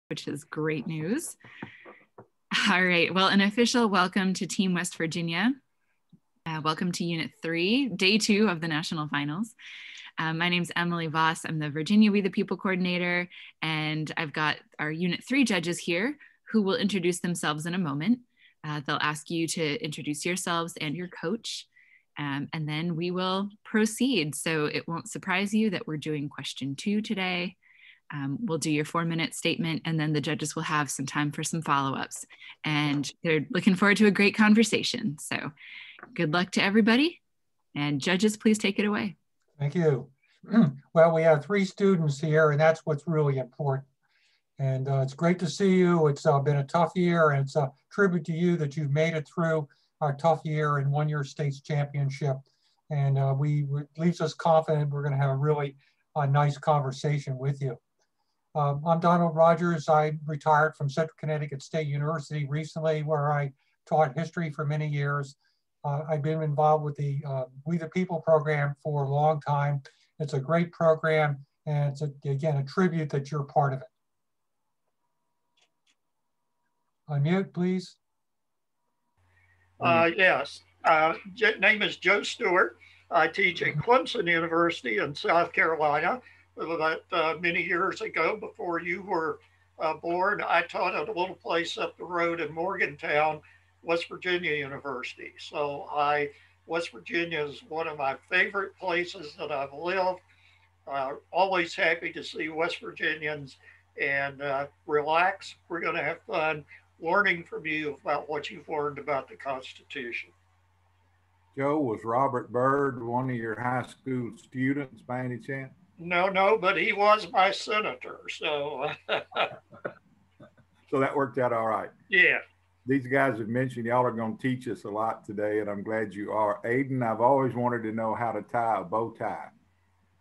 which is great news. All right, well, an official welcome to Team West Virginia. Welcome to Unit 3, Day 2 of the National Finals. My name's Emily Voss. I'm the Virginia We the People Coordinator, and I've got our Unit 3 judges here who will introduce themselves in a moment. They'll ask you to introduce yourselves and your coach, and then we will proceed. So it won't surprise you that we're doing question 2 today. We'll do your 4-minute statement, and then the judges will have some time for some follow-ups. And they're looking forward to a great conversation. So good luck to everybody. And judges, please take it away. Thank you. Well, we have 3 students here, and that's what's really important. And it's great to see you. It's been a tough year, and it's a tribute to you that you've made it through our tough year and won your state's championship. And it leaves us confident we're going to have a really nice conversation with you. I'm Donald Rogers. I retired from Central Connecticut State University recently, where I taught history for many years. I've been involved with the We the People program for a long time. It's a great program, and it's, again, a tribute that you're part of it. Unmute, please. Yes, name is Joe Stewart. I teach at Clemson University in South Carolina. About many years ago, before you were born, I taught at a little place up the road in Morgantown, West Virginia University. So West Virginia is one of my favorite places that I've lived. Always happy to see West Virginians, and relax. We're going to have fun learning from you about what you've learned about the Constitution. Joe, was Robert Byrd one of your high school students by any chance? No, but he was my senator, so. So that worked out all right. Yeah. These guys have mentioned y'all are going to teach us a lot today, and I'm glad you are. Aiden, I've always wanted to know how to tie a bow tie.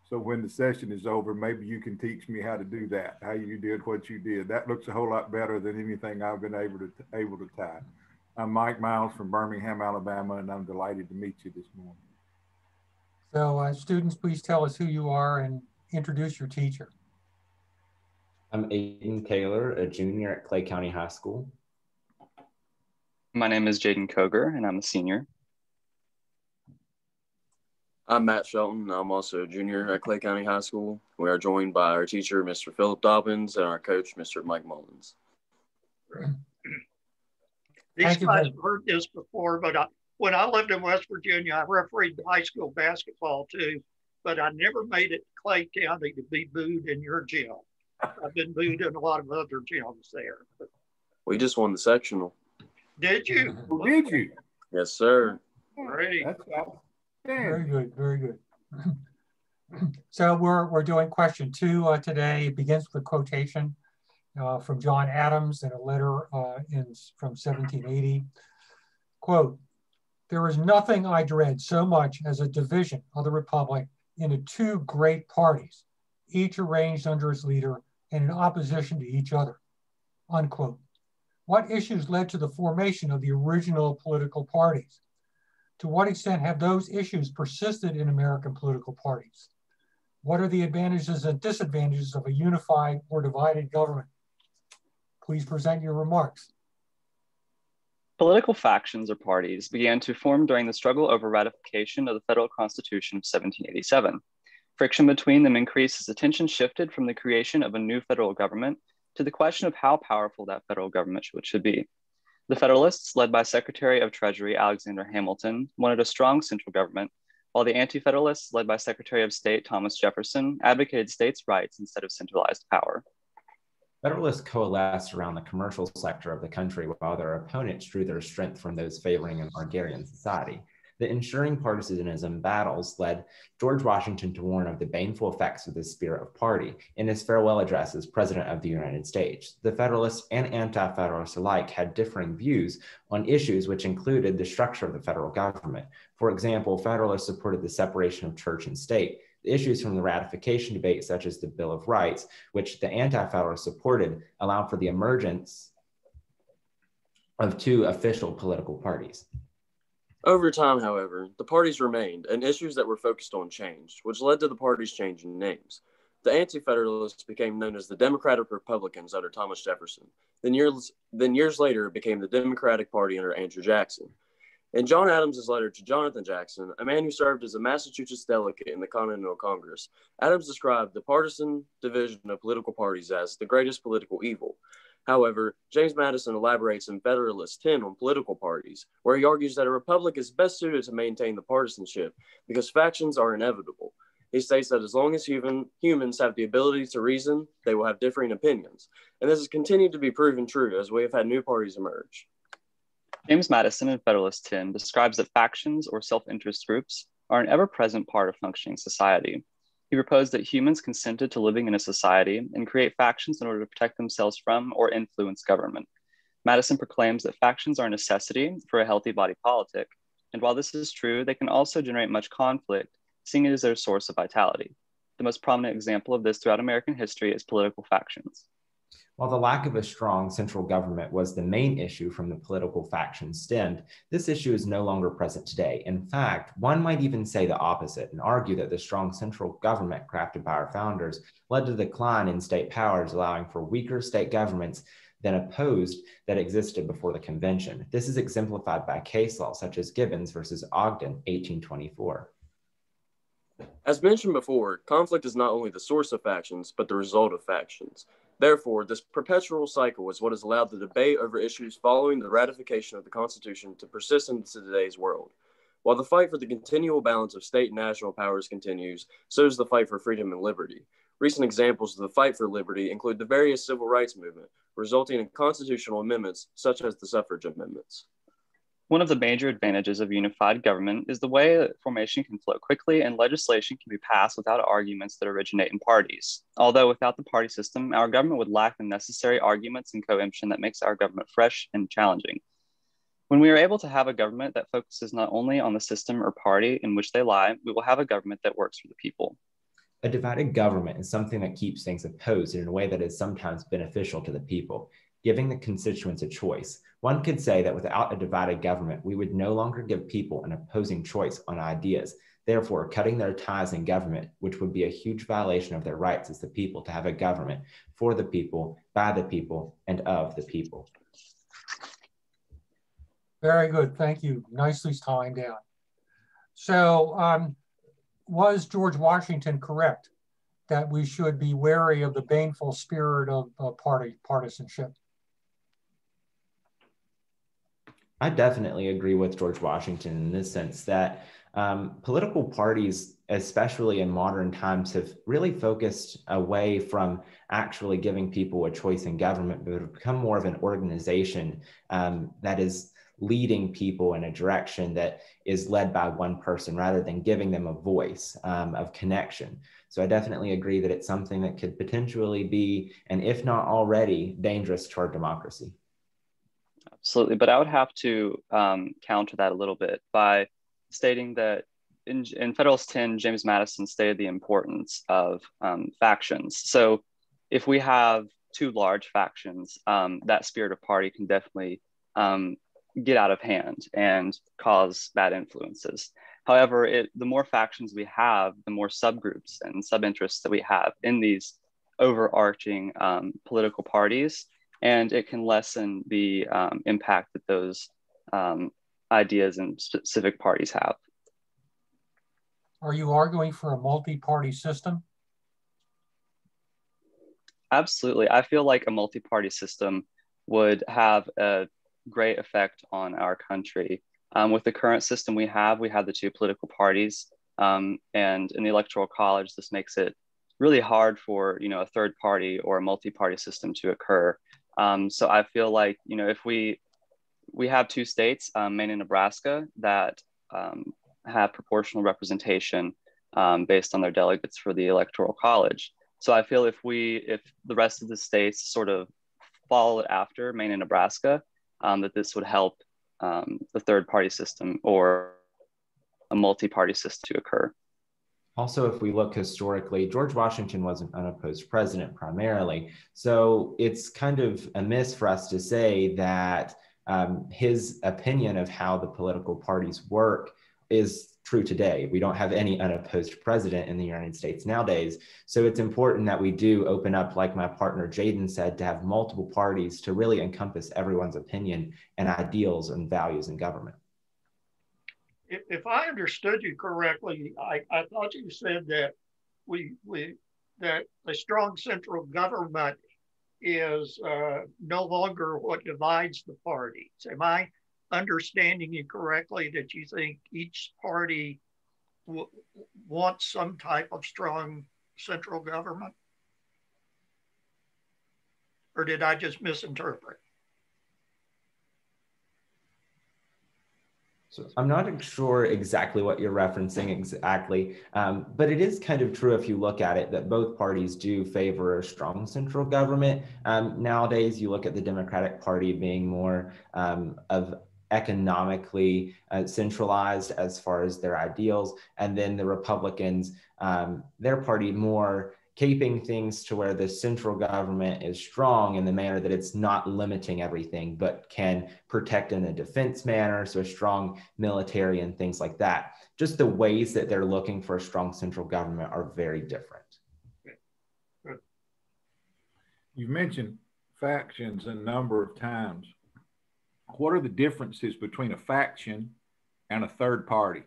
So when the session is over, maybe you can teach me how to do that, how you did what you did. That looks a whole lot better than anything I've been able to tie. I'm Mike Miles from Birmingham, Alabama, and I'm delighted to meet you this morning. So students, please tell us who you are and introduce your teacher. I'm Aiden Taylor, a junior at Clay County High School. My name is Jaden Koger, and I'm a senior. I'm Matt Shelton. I'm also a junior at Clay County High School. We are joined by our teacher, Mr. Philip Dobbins, and our coach, Mr. Mike Mullins. These guys have heard this before, but when I lived in West Virginia, I refereed high school basketball too, but I never made it to Clay County to be booed in your gym. I've been booed in a lot of other gyms there. But... We just won the sectional. Did you? Oh, did you? Yes, sir. Great. Very good, very good. So we're doing question 2 today. It begins with a quotation from John Adams in a letter from 1780. Quote, "There is nothing I dread so much as a division of the Republic into 2 great parties, each arranged under its leader and in opposition to each other." Unquote. What issues led to the formation of the original political parties? To what extent have those issues persisted in American political parties? What are the advantages and disadvantages of a unified or divided government? Please present your remarks. Political factions or parties began to form during the struggle over ratification of the Federal Constitution of 1787. Friction between them increased as attention shifted from the creation of a new federal government to the question of how powerful that federal government should be. The Federalists, led by Secretary of Treasury Alexander Hamilton, wanted a strong central government, while the Anti-Federalists, led by Secretary of State Thomas Jefferson, advocated states' rights instead of centralized power. Federalists coalesced around the commercial sector of the country, while their opponents drew their strength from those favoring an agrarian society. The ensuing partisanism battles led George Washington to warn of the baneful effects of the spirit of party in his farewell address as President of the United States. The Federalists and Anti-Federalists alike had differing views on issues which included the structure of the federal government. For example, Federalists supported the separation of church and state. The issues from the ratification debate, such as the Bill of Rights, which the Anti-Federalists supported, allowed for the emergence of 2 official political parties. Over time, however, the parties remained, and issues that were focused on changed, which led to the parties changing names. The Anti-Federalists became known as the Democratic Republicans under Thomas Jefferson. Then years later, it became the Democratic Party under Andrew Jackson. In John Adams' letter to Jonathan Jackson, a man who served as a Massachusetts delegate in the Continental Congress, Adams described the partisan division of political parties as the greatest political evil. However, James Madison elaborates in Federalist 10 on political parties, where he argues that a republic is best suited to maintain the partisanship because factions are inevitable. He states that as long as humans have the ability to reason, they will have differing opinions. And this has continued to be proven true as we have had new parties emerge. James Madison in Federalist 10 describes that factions or self-interest groups are an ever-present part of functioning society. He proposed that humans consented to living in a society and create factions in order to protect themselves from or influence government. Madison proclaims that factions are a necessity for a healthy body politic, and while this is true, they can also generate much conflict, seeing it as their source of vitality. The most prominent example of this throughout American history is political factions. While the lack of a strong central government was the main issue from the political factions stemmed, this issue is no longer present today. In fact, one might even say the opposite and argue that the strong central government crafted by our founders led to the decline in state powers, allowing for weaker state governments than opposed that existed before the convention. This is exemplified by case law such as Gibbons versus Ogden, 1824. As mentioned before, conflict is not only the source of factions, but the result of factions. Therefore, this perpetual cycle is what has allowed the debate over issues following the ratification of the Constitution to persist into today's world. While the fight for the continual balance of state and national powers continues, so does the fight for freedom and liberty. Recent examples of the fight for liberty include the various civil rights movement, resulting in constitutional amendments such as the suffrage amendments. One of the major advantages of unified government is the way that formation can flow quickly and legislation can be passed without arguments that originate in parties. Although without the party system, our government would lack the necessary arguments and coemption that makes our government fresh and challenging. When we are able to have a government that focuses not only on the system or party in which they lie, we will have a government that works for the people. A divided government is something that keeps things opposed in a way that is sometimes beneficial to the people, giving the constituents a choice. One could say that without a divided government, we would no longer give people an opposing choice on ideas, therefore cutting their ties in government, which would be a huge violation of their rights as the people to have a government for the people, by the people, and of the people. Very good, thank you. Nicely timed down. So was George Washington correct that we should be wary of the baneful spirit of partisanship? I definitely agree with George Washington in this sense that political parties, especially in modern times, have really focused away from actually giving people a choice in government, but have become more of an organization that is leading people in a direction that is led by one person rather than giving them a voice of connection. So I definitely agree that it's something that could potentially be, and if not already, dangerous to our democracy. Absolutely, but I would have to counter that a little bit by stating that in Federalist 10, James Madison stated the importance of factions. So if we have two large factions, that spirit of party can definitely get out of hand and cause bad influences. However, the more factions we have, the more subgroups and sub-interests that we have in these overarching political parties, and it can lessen the impact that those ideas and specific parties have. Are you arguing for a multi-party system? Absolutely. I feel like a multi-party system would have a great effect on our country. With the current system we have the two political parties, and in the Electoral College, this makes it really hard for a third party or a multi-party system to occur. So I feel like if we have two states, Maine and Nebraska, that have proportional representation based on their delegates for the Electoral College. So I feel if the rest of the states sort of follow after Maine and Nebraska, that this would help the third party system or a multi-party system to occur. Also, if we look historically, George Washington was an unopposed president primarily. So it's kind of amiss for us to say that his opinion of how the political parties work is true today. We don't have any unopposed president in the United States nowadays. So it's important that we do open up, like my partner Jaden said, to have multiple parties to really encompass everyone's opinion and ideals and values in government. If I understood you correctly, I thought you said that that a strong central government is no longer what divides the parties. Am I understanding you correctly, that you think each party wants some type of strong central government? Or did I just misinterpret? So I'm not sure exactly what you're referencing exactly, but it is kind of true if you look at it that both parties do favor a strong central government. Nowadays, you look at the Democratic Party being more of economically centralized as far as their ideals, and then the Republicans, their party more keeping things to where the central government is strong in the manner that it's not limiting everything, but can protect in a defense manner, so a strong military and things like that. Just the ways that they're looking for a strong central government are very different. You've mentioned factions a number of times. What are the differences between a faction and a third party,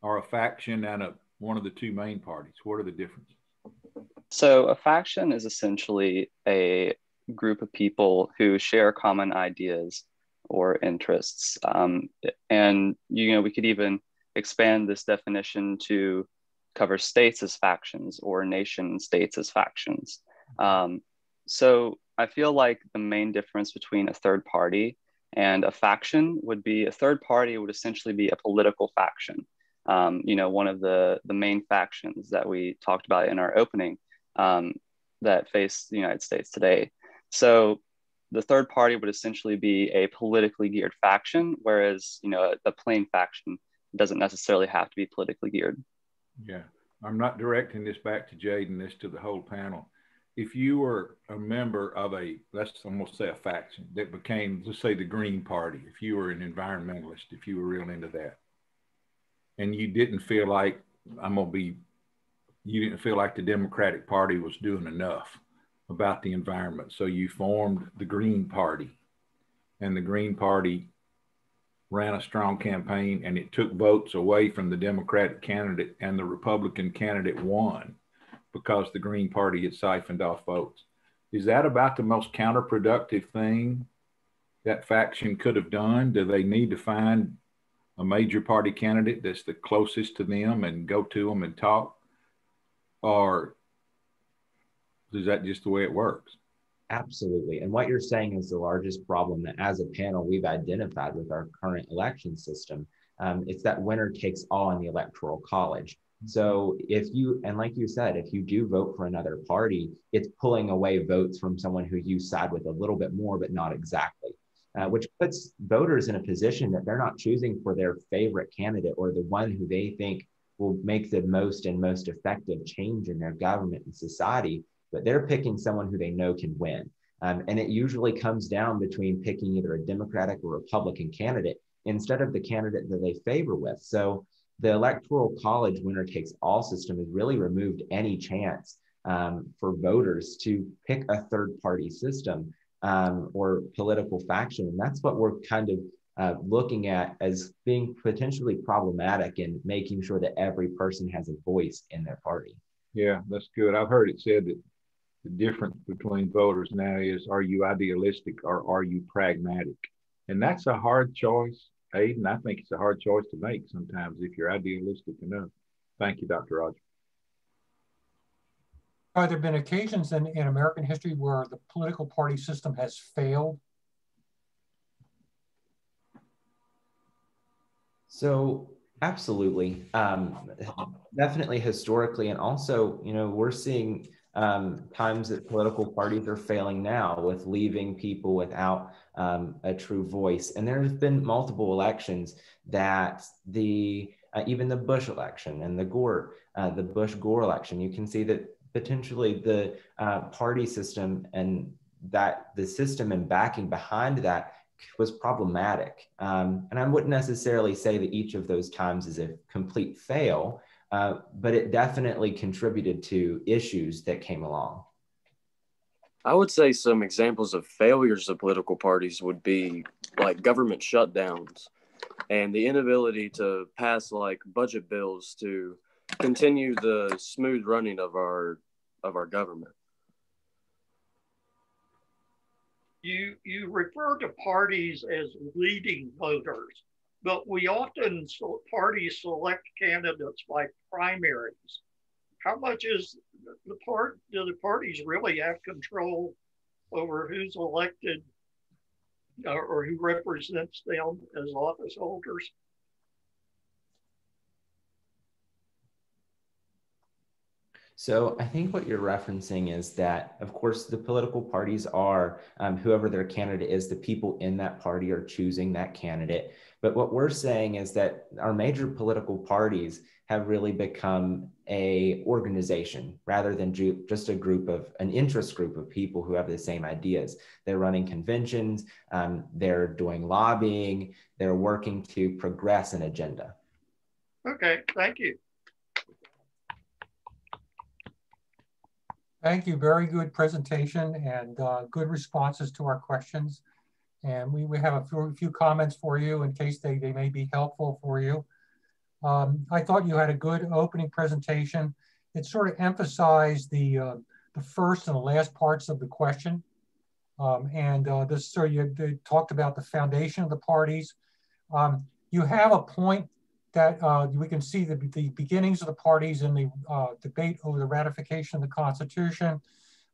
or a faction and one of the two main parties? What are the differences? So a faction is essentially a group of people who share common ideas or interests. And, we could even expand this definition to cover states as factions or nation states as factions. So I feel like the main difference between a third party and a faction would be a third party would essentially be a political faction. One of the main factions that we talked about in our opening that face the United States today. So the third party would essentially be a politically geared faction, whereas, a plain faction doesn't necessarily have to be politically geared. Yeah, I'm not directing this back to Jaden, this to the whole panel. If you were a member of let's almost say a faction that became, let's say, the Green Party, if you were an environmentalist, if you were real into that, and you didn't feel like, you didn't feel like the Democratic Party was doing enough about the environment. So you formed the Green Party, and the Green Party ran a strong campaign, and it took votes away from the Democratic candidate, and the Republican candidate won because the Green Party had siphoned off votes. Is that about the most counterproductive thing that faction could have done? Do they need to find a major party candidate that's the closest to them and go to them and talk? Or is that just the way it works? Absolutely. And what you're saying is the largest problem that as a panel we've identified with our current election system. It's that winner takes all in the Electoral College. So like you said, if you do vote for another party, it's pulling away votes from someone who you side with a little bit more, but not exactly, which puts voters in a position that they're not choosing for their favorite candidate or the one who they think will make the most effective change in their government and society, but they're picking someone who they know can win. And it usually comes down between picking either a Democratic or Republican candidate instead of the candidate that they favor with. So the Electoral College winner takes all system has really removed any chance for voters to pick a third party system or political faction. And that's what we're kind of looking at as being potentially problematic in making sure that every person has a voice in their party. Yeah, that's good. I've heard it said that the difference between voters now is, are you idealistic or are you pragmatic? And that's a hard choice, Aiden. I think it's a hard choice to make sometimes if you're idealistic enough. Thank you, Dr. Roger. Have there been occasions in American history where the political party system has failed? So absolutely, definitely historically, and also, we're seeing times that political parties are failing now with leaving people without a true voice. And there's been multiple elections that even the Bush election and the Bush-Gore election, you can see that potentially the party system and that the system and backing behind that was problematic. And I wouldn't necessarily say that each of those times is a complete fail, but it definitely contributed to issues that came along. I would say some examples of failures of political parties would be like government shutdowns and the inability to pass like budget bills to continue the smooth running of our government. You refer to parties as leading voters, but we often parties select candidates by primaries. How much is do the parties really have control over who's elected or who represents them as office holders? So I think what you're referencing is that, of course, the political parties are whoever their candidate is, the people in that party are choosing that candidate. But what we're saying is that our major political parties have really become a organization rather than just an interest group of people who have the same ideas. They're running conventions, they're doing lobbying, they're working to progress an agenda. Okay, thank you. Thank you. Very good presentation and good responses to our questions. And we have a few comments for you in case they may be helpful for you. I thought you had a good opening presentation. It sort of emphasized the first and the last parts of the question. You talked about the foundation of the parties. You have a point that we can see the beginnings of the parties in the debate over the ratification of the Constitution,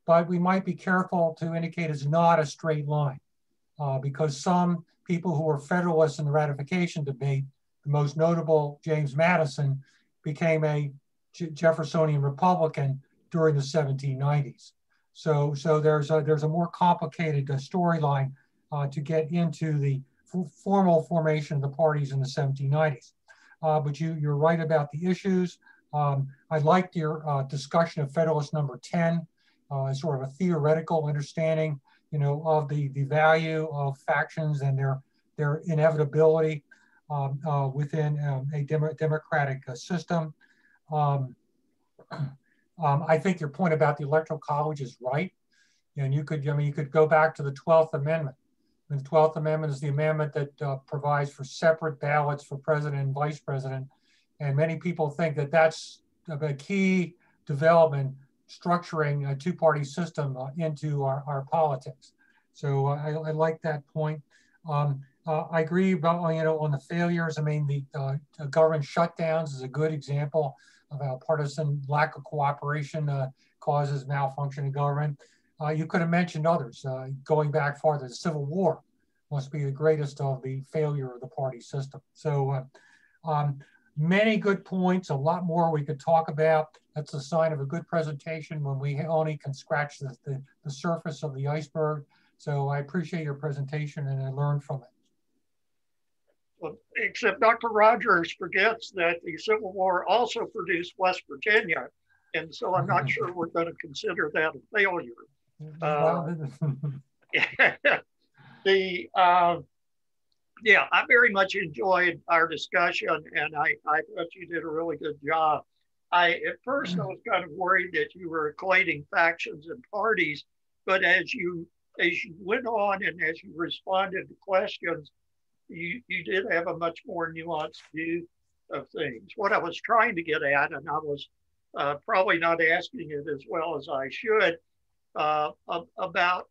but we might be careful to indicate it's not a straight line because some people who were Federalists in the ratification debate, the most notable, James Madison, became a Jeffersonian Republican during the 1790s. So there's a more complicated storyline to get into the formal formation of the parties in the 1790s. But you're right about the issues. I liked your discussion of Federalist number 10 as sort of a theoretical understanding, of the value of factions and their inevitability within a democratic system. I think your point about the Electoral College is right. And you could go back to the 12th Amendment. The 12th Amendment is the amendment that provides for separate ballots for president and vice president. And many people think that that's a key development structuring a two-party system into our politics. So I like that point. I agree about, on the failures. I mean, the government shutdowns is a good example of how partisan lack of cooperation causes malfunction in government. You could have mentioned others. Going back farther, the Civil War must be the greatest of the failure of the party system. So many good points, a lot more we could talk about. That's a sign of a good presentation when we only can scratch the surface of the iceberg. So I appreciate your presentation and I learned from it. Well, except Dr. Rogers forgets that the Civil War also produced West Virginia. And so I'm not sure we're going to consider that a failure. Yeah, I very much enjoyed our discussion and I thought you did a really good job. At first I was kind of worried that you were equating factions and parties, but as you went on and as you responded to questions, you did have a much more nuanced view of things. What I was trying to get at, and I was probably not asking it as well as I should, about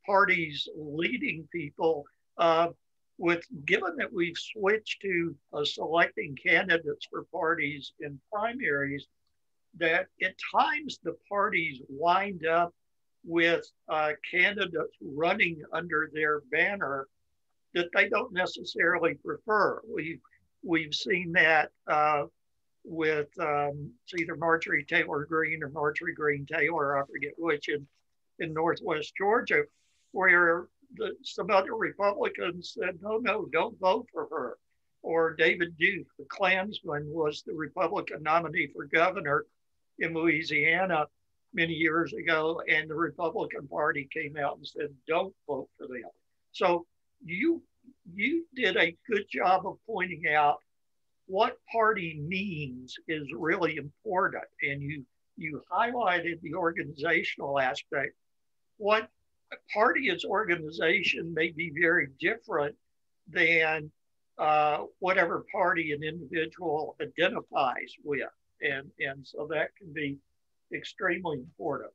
parties leading people, given that we've switched to selecting candidates for parties in primaries, that at times the parties wind up with candidates running under their banner that they don't necessarily prefer. We've seen that with it's either Marjorie Taylor Greene or Marjorie Greene Taylor, I forget which, in Northwest Georgia, where some other Republicans said, no, don't vote for her. Or David Duke, the Klansman, was the Republican nominee for governor in Louisiana many years ago, and the Republican Party came out and said, don't vote for them. So you did a good job of pointing out what party means is really important, and you highlighted the organizational aspect. What party as organization may be very different than whatever party an individual identifies with, and so that can be extremely important.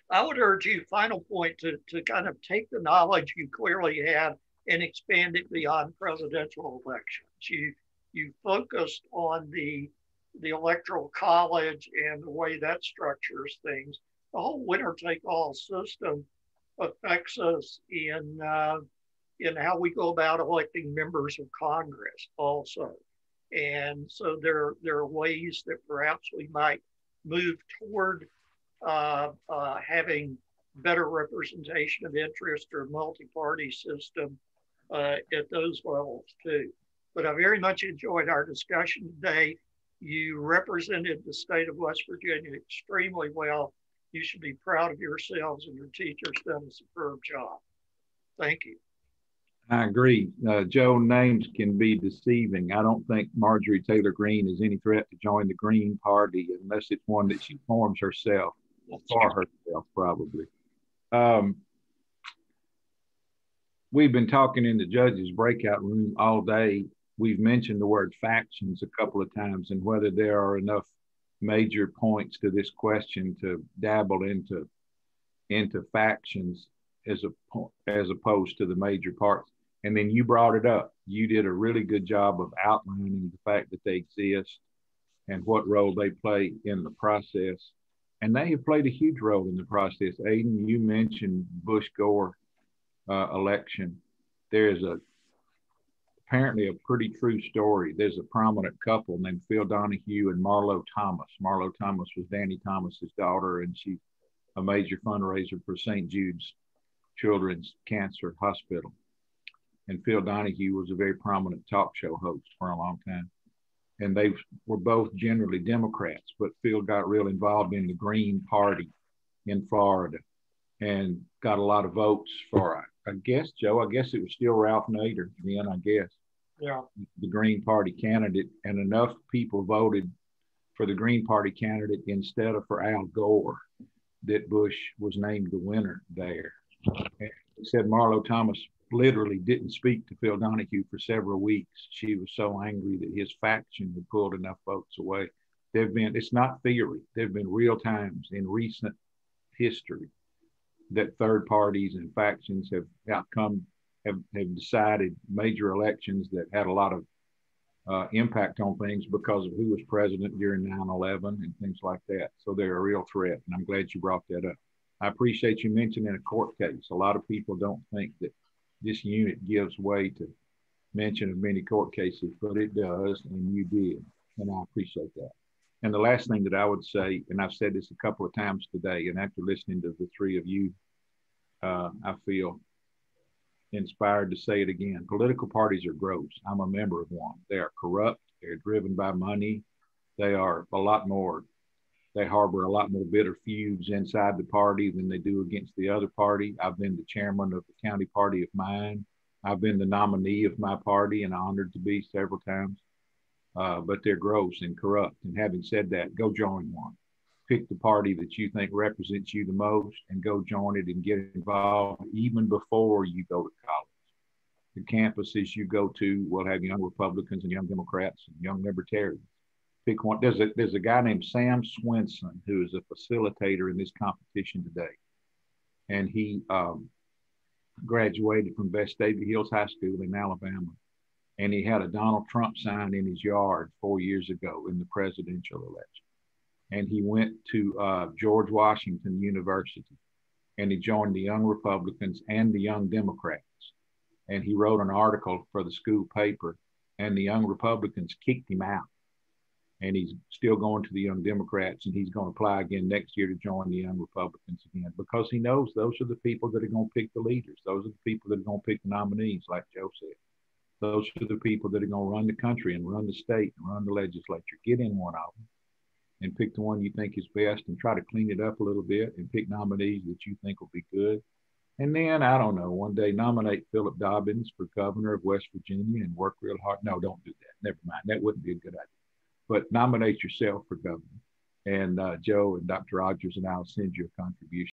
I would urge you, final point, to kind of take the knowledge you clearly have and expand it beyond presidential elections. You focused on the electoral college and the way that structures things. The whole winner-take-all system affects us in how we go about electing members of Congress also. And so there are ways that perhaps we might move toward having better representation of interest or multi-party system at those levels too. But I very much enjoyed our discussion today. You represented the state of West Virginia extremely well. You should be proud of yourselves, and your teachers done a superb job. Thank you. I agree. Joe, names can be deceiving. I don't think Marjorie Taylor Greene is any threat to join the Green Party unless it's one that she forms herself, for herself, probably. We've been talking in the judges' breakout room all day. We've mentioned the word factions a couple of times, and whether there are enough major points to this question to dabble into factions as opposed to the major parts. And then you brought it up. You did a really good job of outlining the fact that they exist and what role they play in the process. And they have played a huge role in the process. Aiden, you mentioned Bush-Gore election. There's apparently a pretty true story. There's a prominent couple named Phil Donahue and Marlo Thomas. Marlo Thomas was Danny Thomas's daughter, and she's a major fundraiser for St. Jude's Children's Cancer Hospital. And Phil Donahue was a very prominent talk show host for a long time. And they were both generally Democrats, but Phil got real involved in the Green Party in Florida and got a lot of votes for, I guess, Joe, I guess it was still Ralph Nader then, I guess. Yeah. The Green Party candidate, and enough people voted for the Green Party candidate instead of for Al Gore that Bush was named the winner there. And he said Marlo Thomas literally didn't speak to Phil Donahue for several weeks. She was so angry that his faction had pulled enough votes away. It's not theory. There've been real times in recent history that third parties and factions have decided major elections that had a lot of impact on things because of who was president during 9/11 and things like that. So they're a real threat, and I'm glad you brought that up. I appreciate you mentioning a court case. A lot of people don't think that this unit gives way to mention of many court cases, but it does, and you did, and I appreciate that. And the last thing that I would say, and I've said this a couple of times today, and after listening to the three of you, I feel inspired to say it again. Political parties are gross. I'm a member of one. They are corrupt. They're driven by money. They are they harbor a lot more bitter feuds inside the party than they do against the other party. I've been the chairman of the county party of mine. I've been the nominee of my party and honored to be several times. But they're gross and corrupt. And having said that, go join one. Pick the party that you think represents you the most and go join it and get involved even before you go to college. The campuses you go to will have young Republicans and young Democrats and young Libertarians. Pick one. There's a guy named Sam Swenson who is a facilitator in this competition today. And he graduated from Vestavia Hills High School in Alabama. And he had a Donald Trump sign in his yard 4 years ago in the presidential election. And he went to George Washington University, and he joined the Young Republicans and the Young Democrats. And he wrote an article for the school paper, and the Young Republicans kicked him out. And he's still going to the Young Democrats, and he's going to apply again next year to join the Young Republicans again, because he knows those are the people that are going to pick the leaders. Those are the people that are going to pick the nominees, like Joe said. Those are the people that are going to run the country and run the state and run the legislature. Get in one of them and pick the one you think is best and try to clean it up a little bit and pick nominees that you think will be good And then, I don't know, one day nominate Philip Dobbins for governor of West Virginia and work real hard. No, don't do that. Never mind. That wouldn't be a good idea. But nominate yourself for governor. And Joe and Dr. Rogers and I'll send you a contribution.